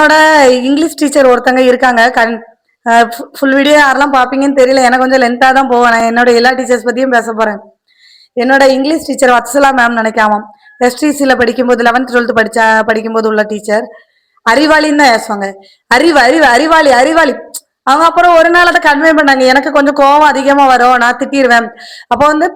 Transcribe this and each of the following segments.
என்னோட English teacher ஒருத்தங்க இருக்காங்க. ஃபுல் வீடியோ யாரெல்லாம் பார்ப்பீங்கன்னு தெரியல. எனக்கு கொஞ்சம் லென்த்தாக தான் போவேன். நான் என்னோட எல்லா டீச்சர்ஸ் பற்றியும் பேச போகிறேன். என்னோட இங்கிலீஷ் டீச்சர் வத்சலா மேம் நினைக்காமாம். எஸ்டிசியில் படிக்கும்போது 11th 12th படிக்கும்போது உள்ள டீச்சர். அறிவாளின்னு தான் பேசுவாங்க. அறிவாளி அறிவாளி. அவங்க அப்புறம் ஒரு நாள் அதை கன்வே பண்ணாங்க. எனக்கு கொஞ்சம் கோவம் அதிகமா வரும், நான் திட்டிடுவேன். அப்போ வந்து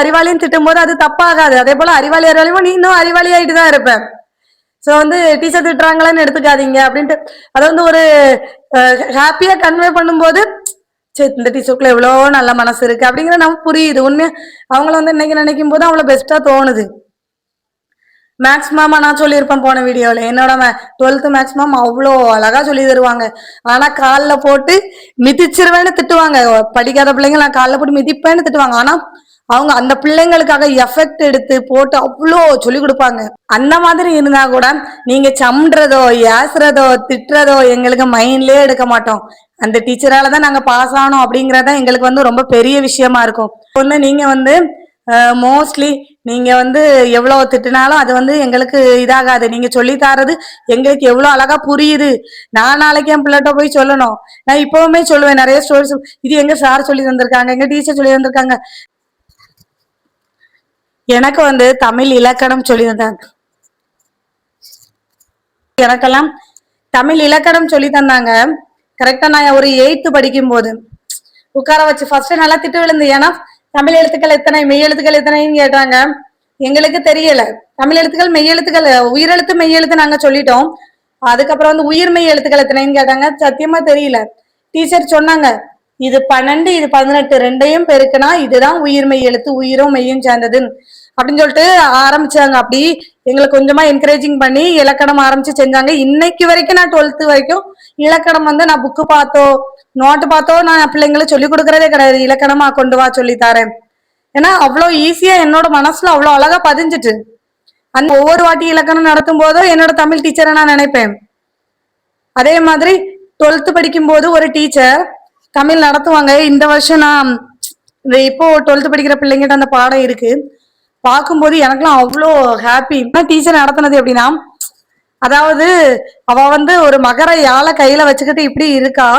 அறிவாளின்னு திட்டும் போது அது தப்பாகாது. அதே போல அறிவாளியோ நீ இன்னும் அறிவாளி ஆயிட்டு தான் இருப்பேன். ஸோ வந்து டீச்சர் திட்டுறாங்களான்னு எடுத்துக்காதீங்க அப்படின்ட்டு அதை வந்து ஒரு ஹாப்பியா கன்வே பண்ணும்போது சரி இந்த டீச்சருக்குள்ள எவ்வளோ நல்ல மனசு இருக்கு அப்படிங்கிற நமக்கு புரியுது. உண்மையா அவங்கள வந்து இன்னைக்கு நினைக்கும் போது அவ்வளோ பெஸ்டா தோணுது. மேக்ஸிமம் நான் சொல்லியிருப்பேன் போன வீடியோவில், என்னோட 12th மேக்ஸிமம் அவ்வளோ அழகா சொல்லி தருவாங்க. ஆனா காலில் போட்டு மிதிச்சிருவேன்னு திட்டுவாங்க. படிக்காத பிள்ளைங்க நான் காலில் போட்டு மிதிப்பேன்னு திட்டுவாங்க. ஆனா அவங்க அந்த பிள்ளைங்களுக்காக எஃபெக்ட் எடுத்து போட்டு அவ்வளோ சொல்லி கொடுப்பாங்க. அந்த மாதிரி இருந்தா கூட நீங்க சம்ன்றதோ ஏசுறதோ திட்டுறதோ எங்களுக்கு மைண்ட்லயே எடுக்க மாட்டோம். அந்த டீச்சரால தான் நாங்க பாஸ் ஆனோம் அப்படிங்கறத எங்களுக்கு வந்து ரொம்ப பெரிய விஷயமா இருக்கும். ஒண்ணு நீங்க வந்து மோஸ்ட்லி நீங்க வந்து எவ்வளவு திட்டினாலும் அது வந்து எங்களுக்கு இதாகாது. நீங்க சொல்லி தரது எங்களுக்கு எவ்வளவு அழகா புரியுது. நான் நாளைக்கு என் பிள்ளைகிட்ட போய் சொல்லணும். நான் இப்பவுமே சொல்லுவேன் நிறைய ஸ்டோரிஸ், இது எங்க சார் சொல்லி தந்திருக்காங்க, எங்க டீச்சர் சொல்லி தந்திருக்காங்க. எனக்கு வந்து தமிழ் இலக்கணம் சொல்லி தந்தாங்க. எனக்கெல்லாம் தமிழ் இலக்கணம் சொல்லி தந்தாங்க. கரெக்டா நான் ஒரு 8th படிக்கும் போது உட்கார வச்சு ஃபர்ஸ்ட் நல்லா திட்டு விழுந்து. ஏன்னா தமிழ் எழுத்துக்கள் எத்தனை மெய் எழுத்துக்கள் எத்தனைன்னு கேட்டாங்க. எங்களுக்கு தெரியல தமிழ் எழுத்துக்கள் மெய் எழுத்துக்கள், உயிரெழுத்து மெய் எழுத்து நாங்க சொல்லிட்டோம். அதுக்கப்புறம் வந்து உயிர் மெய் எழுத்துக்கள் எத்தனைன்னு கேட்டாங்க. சத்தியமா தெரியல. டீச்சர் சொன்னாங்க இது 12 இது 18 ரெண்டையும் பெருக்குனா இதுதான் உயிர் மெய் எழுத்து, உயிரும் மெய்யும் சேர்ந்தது அப்படின்னு சொல்லிட்டு ஆரம்பிச்சாங்க. அப்படி எங்களுக்கு கொஞ்சமா என்கரேஜிங் பண்ணி இலக்கணம் ஆரம்பிச்சு செஞ்சாங்க. இன்னைக்கு வரைக்கும் நான் 12th வரைக்கும் இலக்கணம் வந்து நான் புக்கு பார்த்தோ நோட்டு பார்த்தோ நான் பிள்ளைங்களை சொல்லி கொடுக்கறதே கிடையாது. இலக்கணமா கொண்டு வா சொல்லி தரேன். ஏன்னா அவ்வளோ ஈஸியா என்னோட மனசுல அவ்வளோ அழகா பதிஞ்சிட்டு அந்த ஒவ்வொரு வாட்டி இலக்கணம் நடத்தும் போதும் என்னோட தமிழ் டீச்சரை நான் நினைப்பேன். அதே மாதிரி 12th படிக்கும் போது ஒரு டீச்சர் தமிழ் நடத்துவாங்க. இந்த வருஷம் நான் இந்த இப்போ 12th படிக்கிற பிள்ளைங்கிட்ட அந்த பாடம் இருக்கு. பார்க்கும்போது எனக்குலாம் அவ்வளோ ஹாப்பி. டீச்சர் நடத்தினது எப்படின்னா, அதாவது அவ வந்து ஒரு மகர யாழை கையில வச்சுக்கிட்டு இப்படி இருக்கா.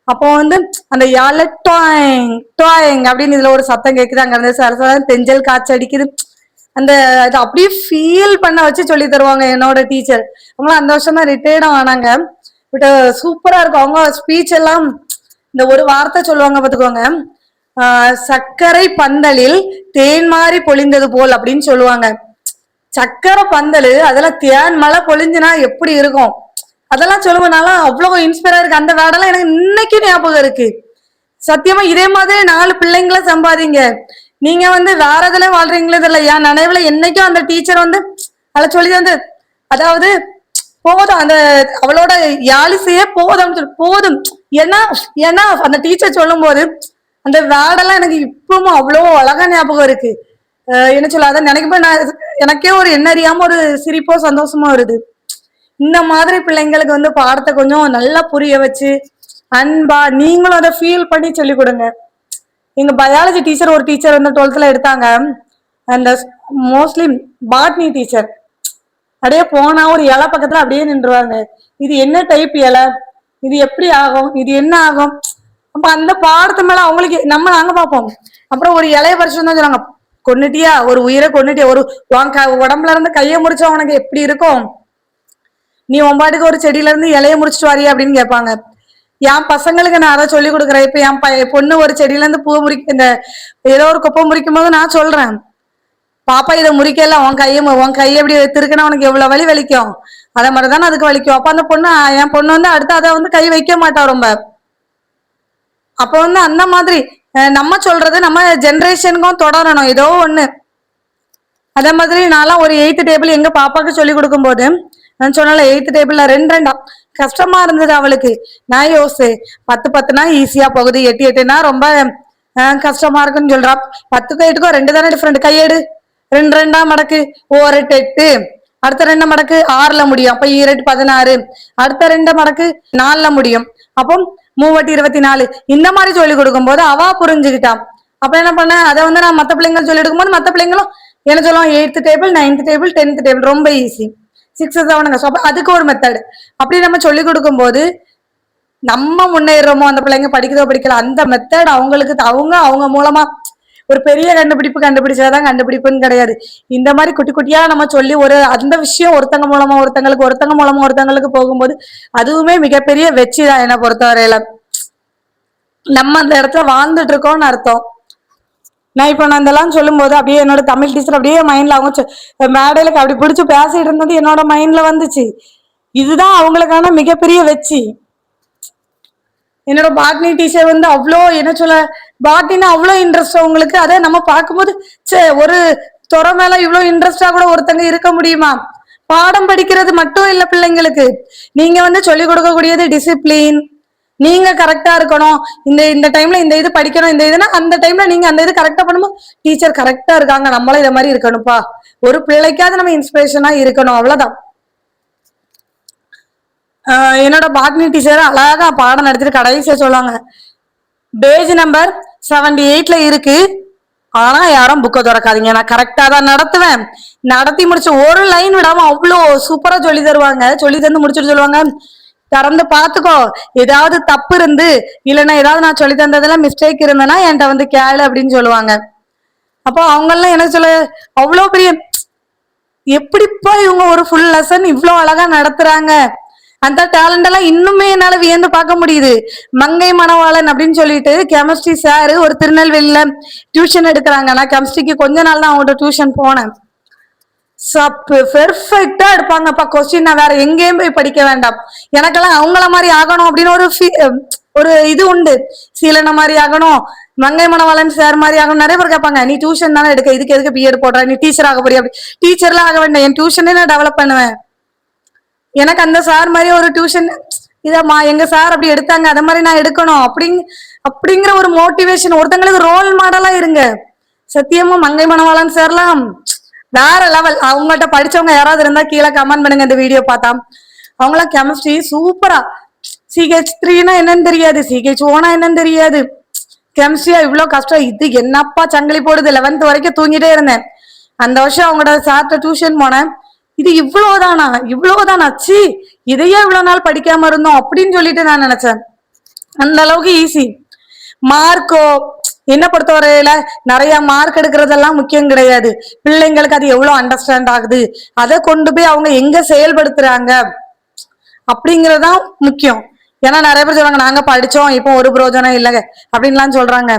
அப்போ வந்து அந்த யாழை டாயிங் டாயிங் அப்படின்னு இதுல ஒரு சத்தம் கேட்குது. அங்க இருந்து சரசர தெஞ்சல் காய்ச்சி அடிக்குது. அந்த இது அப்படியே ஃபீல் பண்ண வச்சு சொல்லி தருவாங்க என்னோட டீச்சர். அவங்களும் அந்த வருஷம் தான் ரிட்டையர்டும் ஆனாங்க. பட் சூப்பரா இருக்கும் அவங்க ஸ்பீச் எல்லாம். இந்த ஒரு வார்த்தை சொல்லுவாங்க பார்த்துக்கோங்க, சர்க்கரை பந்தலில் தேன் மாறி பொழிந்தது போல் அப்படின்னு சொல்லுவாங்க. சக்கரை பந்தல் அதெல்லாம் தேன் மழை பொழிஞ்சுனா எப்படி இருக்கும் அதெல்லாம் சொல்லுவனால அவ்வளவு இன்ஸ்பயரா இருக்கு. அந்த வேடெல்லாம் எனக்கு இன்னைக்கு ஞாபகம் இருக்கு. சத்தியமா இதே மாதிரி 4 பிள்ளைங்களை சம்பாதிங்க. நீங்க வந்து வேற இதுல வாழ்றீங்களே தெரியல, என் நினைவுல என்னைக்கும் அந்த டீச்சர் வந்து அதை சொல்லி வந்து அதாவது போதும் அந்த அவளோட யாழிசையே போதும் போதும். ஏன்னா ஏன்னா அந்த டீச்சர் சொல்லும் போது அந்த வேடெல்லாம் எனக்கு இப்பவும் அவ்வளோ அழகா ஞாபகம் இருக்கு. என்ன சொல்ல அதை நினைக்கப்போ நான் எனக்கே ஒரு என்ன அறியாம ஒரு சிரிப்போ சந்தோஷமா வருது. இந்த மாதிரி பிள்ளைங்களுக்கு வந்து பாடத்தை கொஞ்சம் நல்லா புரிய வச்சு அன்பா நீங்களும் அதை ஃபீல் பண்ணி சொல்லி கொடுங்க. எங்க பயாலஜி டீச்சர் ஒரு டீச்சர் வந்து 12th எடுத்தாங்க. அந்த மோஸ்ட்லி பாட்னி டீச்சர் அப்படியே போனா ஒரு இலை பக்கத்துல அப்படியே நின்றுவாங்க. இது என்ன டைப் இலை, இது எப்படி ஆகும், இது என்ன ஆகும். அப்ப அந்த பாடத்து மேல அவங்களுக்கு நாங்க பார்ப்போம். அப்புறம் ஒரு இலைய பறிச்சு தான் சொல்றாங்க, கொன்னுட்டியா ஒரு உயிரை கொன்னுட்டியா, ஒரு உடம்புல இருந்து கையை முறிச்சா உனக்கு எப்படி இருக்கும், நீ உன்பாட்டுக்கு ஒரு செடியில இருந்து இலைய முறிச்சிட்டு வாரியா அப்படின்னு கேட்பாங்க. என் பசங்களுக்கு நான் அதை சொல்லி கொடுக்குறேன். இப்ப என் பொண்ணு ஒரு செடியில இருந்து பூ இந்த ஏதோ ஒரு குப்பை முறிக்கும் போது நான் சொல்றேன், பாப்பா இதை முறிக்கல, உன் கையை எப்படி திருக்குன்னா உனக்கு எவ்வளவு வலி வலிக்கும், அதை மாதிரிதானே அதுக்கு வலிக்கும். அப்ப அந்த பொண்ணு என் பொண்ணு வந்து அடுத்து அதை வந்து கை வைக்க மாட்டா ரொம்ப. அப்ப வந்து அந்த மாதிரி நம்ம சொல்றது நம்ம ஜென்ரேஷனுக்கும் தொடரணும் ஏதோ ஒண்ணு. அதே மாதிரி நான்லாம் ஒரு 8th டேபிள் எங்க பாப்பாக்கு சொல்லி கொடுக்கும் போது நான் சொன்னால 8th டேபிள்ல 2 கஷ்டமா இருந்தது அவளுக்கு. நான் யோசி 10 ஈஸியா போகுது, 8 ரொம்ப கஷ்டமா இருக்குன்னு சொல்றா. 10க்கும் 8க்கும் 2 தானே டிஃப்ரெண்ட். கையெடு 2 மடக்கு, ஒரு 8, அடுத்த 2 மடக்கு 6ல முடியும். அப்ப 2 16, அடுத்த 2 மடக்கு 4ல முடியும். அப்போ 3 24 இந்த மாதிரி சொல்லி கொடுக்கும் போது அவா புரிஞ்சுக்கிட்டான். அப்ப என்ன பண்ண அதை வந்து நான் மத்த பிள்ளைங்க சொல்லி எடுக்கும் போது மத்த பிள்ளைங்களும் என்ன சொல்லுவோம் 8th table 9th table 10th table ரொம்ப ஈஸி. 6 7ங்க. ஸோ அதுக்கு ஒரு மெத்தட் அப்படி நம்ம சொல்லி கொடுக்கும் போது நம்ம முன்னேறோமோ, அந்த பிள்ளைங்க படிக்குதோ படிக்கல, அந்த மெத்தட் அவங்களுக்கு அவங்க அவங்க மூலமா ஒரு பெரிய கண்டுபிடிப்பு கண்டுபிடிச்சாதான் கண்டுபிடிப்புன்னு கிடையாது. இந்த மாதிரி குட்டி குட்டியா நம்ம சொல்லி ஒரு அந்த விஷயம் ஒருத்தங்க மூலமா ஒருத்தங்களுக்கு ஒருத்தங்க மூலமா ஒருத்தங்களுக்கு போகும்போது அதுவுமே மிகப்பெரிய வெற்றி தான் என்னை பொறுத்தவரையில. நம்ம அந்த இடத்துல வாழ்ந்துட்டு இருக்கோம்னு அர்த்தம். நான் இப்ப நான் இதெல்லாம் சொல்லும் போது அப்படியே என்னோட தமிழ் டீச்சர் அப்படியே மைண்ட்ல அவங்க மேடையில அப்படி பிடிச்சு பேசிட்டு இருந்தது என்னோட மைண்ட்ல வந்துச்சு. இதுதான் அவங்களுக்கான மிகப்பெரிய வெற்றி. என்னோட பாட்னி டீச்சர் வந்து அவ்வளோ என்ன சொல்ல, பாட்னின்னா அவ்வளோ இன்ட்ரெஸ்ட் அவங்களுக்கு. அதை நம்ம பார்க்கும்போது ஒரு துறை மேல இவ்வளவு இன்ட்ரெஸ்டா கூட ஒருத்தங்க இருக்க முடியுமா? பாடம் படிக்கிறது மட்டும் இல்ல பிள்ளைங்களுக்கு, நீங்க வந்து சொல்லிக் கொடுக்கக்கூடியது டிசிப்ளின். நீங்க கரெக்டா இருக்கணும். இந்த இந்த டைம்ல இந்த இது படிக்கணும், இந்த இதுனா அந்த டைம்ல நீங்க அந்த இது கரெக்டா பண்ணும்போது டீச்சர் கரெக்டா இருக்காங்க, நம்மளும் இதை மாதிரி இருக்கணும்ப்பா. ஒரு பிள்ளைக்காவது நம்ம இன்ஸ்பிரேஷனா இருக்கணும், அவ்வளவுதான். என்னோட பாட்னி டீச்சர் அழகா பாடம் நடத்திட்டு கடைசியா சொல்லுவாங்க, பேஜ் நம்பர் 78ல இருக்கு, ஆனா யாரும் புக்கை திறக்காதீங்க, நான் கரெக்டா தான் நடத்துவேன். நடத்தி முடிச்சு ஒரு லைன் விடாம அவ்வளோ சூப்பரா சொல்லி தருவாங்க. சொல்லி தந்து முடிச்சுட்டு சொல்லுவாங்க, திறந்து பாத்துக்கோ, ஏதாவது தப்பு இருந்து இல்லைன்னா ஏதாவது நான் சொல்லி தந்ததுல மிஸ்டேக் இருந்தேன்னா என்கிட்ட வந்து கேளு அப்படின்னு சொல்லுவாங்க. அப்போ அவங்கெல்லாம் என்ன சொல்ல, அவ்வளோ பெரிய எப்படிப்பா இவங்க ஒரு ஃபுல் லெசன் இவ்வளோ அழகா நடத்துறாங்க. அந்த டேலண்ட் எல்லாம் இன்னுமே என்னால வியந்து பார்க்க முடியுது. மங்கை மணவாளன் அப்படின்னு சொல்லிட்டு கெமிஸ்ட்ரி சார் ஒரு திருநெல்வேலியில டியூஷன் எடுக்கிறாங்க. நான் கெமிஸ்ட்ரிக்கு கொஞ்ச நாள் தான் அவங்கள்ட்ட டியூஷன் போனேன். பெர்ஃபெக்டா எடுப்பாங்கப்பா கொஸ்டின். நான் வேற எங்கேயும் போய் படிக்க வேண்டாம், எனக்கெல்லாம் அவங்கள மாதிரி ஆகணும் அப்படின்னு ஒரு இது உண்டு. சீலன மாதிரி ஆகணும், மங்கை மணவாளன் சார் மாதிரி ஆகணும். நிறைய பேர் கேட்பாங்க, நீ டியூஷன் தானே எடுக்க, இதுக்கு எதுக்கு பிஎட் போடுற, நீ டீச்சர் ஆக போறியா? அப்படி டீச்சர்லாம் ஆக வேண்டாம், என் டியூஷனே நான் டெவலப் பண்ணுவேன். எனக்கு அந்த சார் மாதிரி ஒரு டியூஷன் இதம்மா எங்க சார் அப்படி எடுத்தாங்க, அதை மாதிரி நான் எடுக்கணும் அப்படிங்கிற ஒரு மோட்டிவேஷன். ஒருத்தங்களுக்கு ரோல் மாடலா இருங்க. சத்தியமா மங்கை மணவாளன் சார்லாம் வேற லெவல். அவங்கள்ட்ட படிச்சவங்க யாராவது இருந்தா கீழே கமெண்ட் பண்ணுங்க இந்த வீடியோ பார்த்தா. அவங்களாம் கெமிஸ்ட்ரி சூப்பரா, CH3னா என்னன்னு தெரியாது, CH4னா என்னன்னு தெரியாது, கெமிஸ்ட்ரியா இவ்வளவு கஷ்டம், இது என்னப்பா சங்கிலி போடுது. 11th வரைக்கும் தூங்கிட்டே இருந்தேன். அந்த வருஷம் அவங்களோட சார்ட்ட டியூஷன் போனேன். இது இவ்வளவுதானா சி, இதையே இவ்வளவு நாள் படிக்காம இருந்தோம் அப்படின்னு சொல்லிட்டு நான் நினைச்சேன். அந்த அளவுக்கு ஈஸி. மார்க்கோ என்ன பொறுத்தவரையில நிறைய மார்க் எடுக்கிறதெல்லாம் முக்கியம் கிடையாது. பிள்ளைங்களுக்கு அது எவ்வளவு அண்டர்ஸ்டாண்ட் ஆகுது, அதை கொண்டு போய் அவங்க எங்க செயல்படுத்துறாங்க அப்படிங்கறதுதான் முக்கியம். ஏன்னா நிறைய பேர் சொல்றாங்க, நாங்க படிச்சோம் இப்போ ஒரு பிரோஜனம் இல்லைங்க அப்படின்லாம் சொல்றாங்க.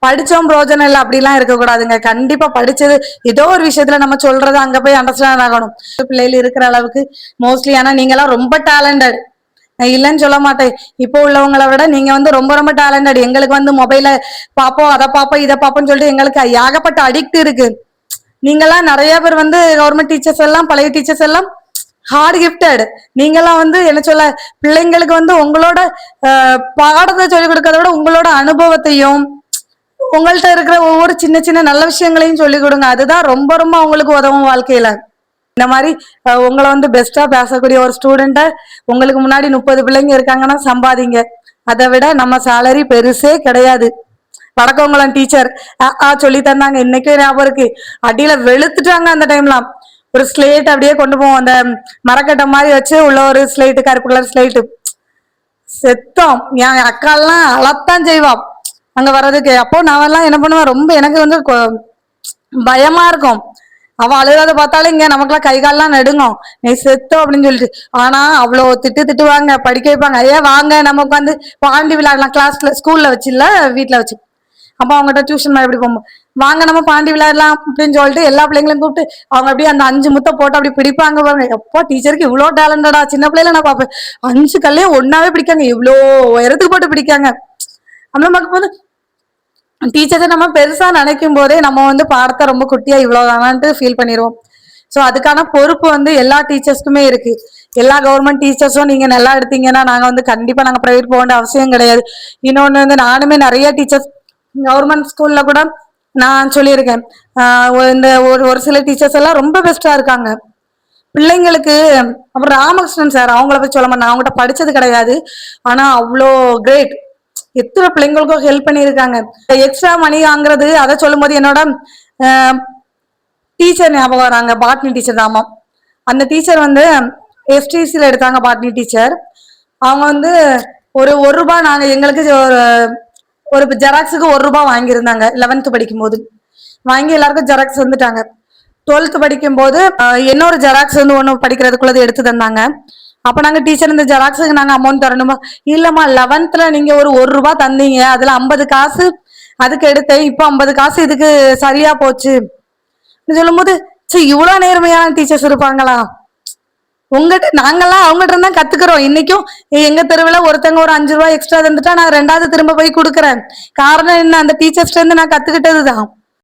படிச்சோம் பிரோஜனம் இல்லை அப்படிலாம் இருக்கக்கூடாதுங்க. கண்டிப்பா படிச்சது ஏதோ ஒரு விஷயத்துல நம்ம சொல்றது அங்க போய் அண்டர்ஸ்டாண்ட் ஆகணும். பிள்ளைகள் இருக்கிற அளவுக்கு மோஸ்ட்லி. ஆனா நீங்க எல்லாம் ரொம்ப டேலண்டட், நான் இல்லைன்னு சொல்ல மாட்டேன். இப்போ உள்ளவங்களை விட நீங்க வந்து ரொம்ப ரொம்ப டேலண்டட். எங்களுக்கு வந்து மொபைல பார்ப்போம், அதை பார்ப்போம், இதை பார்ப்போம்னு சொல்லிட்டு எங்களுக்கு ஏகப்பட்ட அடிக்ட் இருக்கு. நீங்கெல்லாம் நிறைய பேர் வந்து கவர்மெண்ட் டீச்சர்ஸ் எல்லாம், பழைய டீச்சர்ஸ் எல்லாம் ஹார்ட் கிஃப்டட். நீங்கெல்லாம் வந்து என்ன சொல்ல, பிள்ளைங்களுக்கு வந்து உங்களோட பாடத்தை சொல்லிக் கொடுக்கறத விட உங்களோட அனுபவத்தையும் உங்கள்கிட்ட இருக்கிற ஒவ்வொரு சின்ன சின்ன நல்ல விஷயங்களையும் சொல்லிக் கொடுங்க. அதுதான் ரொம்ப ரொம்ப அவங்களுக்கு உதவும் வாழ்க்கையில. இந்த மாதிரி உங்களை வந்து பெஸ்டா பேசக்கூடிய ஒரு ஸ்டூடெண்ட உங்களுக்கு முன்னாடி 30 பிள்ளைங்க இருக்காங்கன்னா சம்பாதிங்க. அதை விட நம்ம சேலரி பெருசே கிடையாது. வடக்கங்குளம் டீச்சர் சொல்லி தந்தாங்க, இன்னைக்கே ஞாபகம் இருக்கு. அடியில வெளுத்துட்டாங்க அந்த டைம்லாம். ஒரு ஸ்லேட் அப்படியே கொண்டு போவோம், அந்த மரக்கட்டை மாதிரி வச்சு உள்ள ஒரு ஸ்லேட்டு, கருப்பு கலர் ஸ்லேட்டு. செத்தோம். என் அக்காலாம் அழத்தான் செய்வான் அங்க வர்றதுக்கு. அப்போ நான் எல்லாம் என்ன பண்ணுவேன், ரொம்ப எனக்கு வந்து பயமா இருக்கும். அவ அழுகிறத பார்த்தாலும் இங்க நமக்குலாம் கை கால்லாம் நடுங்கும், நீ செத்தோம் அப்படின்னு சொல்லிட்டு. ஆனா அவ்வளோ திட்டுவாங்க, படிக்க வைப்பாங்க. ஐயா வாங்க நம்ம உட்காந்து பாண்டி விளையாடலாம், கிளாஸ்ல ஸ்கூல்ல வச்சு இல்ல வீட்டுல வச்சு. அப்ப அவங்ககிட்ட டியூஷன் எப்படி போகும்போது, வாங்க நம்ம பாண்டி விளையாடலாம் அப்படின்னு சொல்லிட்டு எல்லா பிள்ளைங்களையும் கூப்பிட்டு அவங்க அப்படியே அந்த 5 முத்தை போட்டு அப்படி பிடிப்பாங்க பாருங்க. எப்போ டீச்சருக்கு இவ்வளோ டேலண்டடா. சின்ன பிள்ளைல நான் பார்ப்பேன் 5 கல்லையும் ஒன்னாவே பிடிக்காங்க, இவ்வளோ உயரத்துக்கு போட்டு பிடிக்காங்க. அந்த பார்க்கும்போது டீச்சர்ஸை நம்ம பெருசா நினைக்கும் போதே நம்ம வந்து பாடத்தை ரொம்ப குட்டியா இவ்வளவுதானான்ட்டு ஃபீல் பண்ணிடுவோம். ஸோ அதுக்கான பொறுப்பு வந்து எல்லா டீச்சர்ஸ்க்குமே இருக்கு. எல்லா கவர்மெண்ட் டீச்சர்ஸும் நீங்க நல்லா எடுத்தீங்கன்னா நாங்க வந்து கண்டிப்பா நாங்க பிரைவேட் போக வேண்டிய அவசியம் கிடையாது. இன்னொன்னு வந்து நானுமே நிறைய டீச்சர்ஸ் கவர்மெண்ட் ஸ்கூல்ல கூட நான் சொல்லியிருக்கேன். இந்த ஒரு சில டீச்சர்ஸ் எல்லாம் ரொம்ப பெஸ்டா இருக்காங்க பிள்ளைங்களுக்கு. அப்புறம் ராமகிருஷ்ணன் சார், அவங்கள போய் சொல்ல மாட்டேன், அவங்ககிட்ட படிச்சது கிடையாது, ஆனா அவ்வளோ கிரேட். எத்தனை பிள்ளைங்களுக்கும் ஹெல்ப் பண்ணியிருக்காங்க. எக்ஸ்ட்ரா மணி வாங்குறது அதை சொல்லும் போது என்னோட டீச்சர் ஞாபகம் வராங்க, பாட்னி டீச்சர் தாமா. அந்த டீச்சர் வந்து எஸ்டிசியில் எடுத்தாங்க, பாட்னி டீச்சர். அவங்க வந்து ஒரு ரூபாய், நாங்க எங்களுக்கு ஒரு ஒரு ஜெராக்ஸுக்கு 1 ரூபாய் வாங்கியிருந்தாங்க 11th படிக்கும் போது. வாங்கி எல்லாருக்கும் ஜெராக்ஸ் வந்துட்டாங்க. 12th படிக்கும் போது இன்னொரு ஜெராக்ஸ் வந்து ஒன்று படிக்கிறதுக்குள்ளது எடுத்து தந்தாங்க. அப்ப நாங்க டீச்சர், இந்த ஜெராக்ஸுக்கு நாங்க அமௌண்ட் தரணுமா? இல்லம்மா, 11th நீங்க ஒரு ரூபாய் தந்தீங்க, அதுல 50 காசு அதுக்கு எடுத்தேன், இப்போ 50 காசு இதுக்கு சரியா போச்சு சொல்லும் போது, சரி இவ்வளவு நேர்மையான டீச்சர்ஸ் இருப்பாங்களா? உங்ககிட்ட நாங்கெல்லாம் அவங்ககிட்ட இருந்தா கத்துக்கிறோம். இன்னைக்கும் எங்க தெருவுல ஒருத்தங்க ஒரு 5 ரூபாய் எக்ஸ்ட்ரா தந்துட்டா நான் 2வது திரும்ப போய் கொடுக்குறேன். காரணம் என்ன? அந்த டீச்சர்ஸ்ல இருந்து நான் கத்துக்கிட்டதுதான்.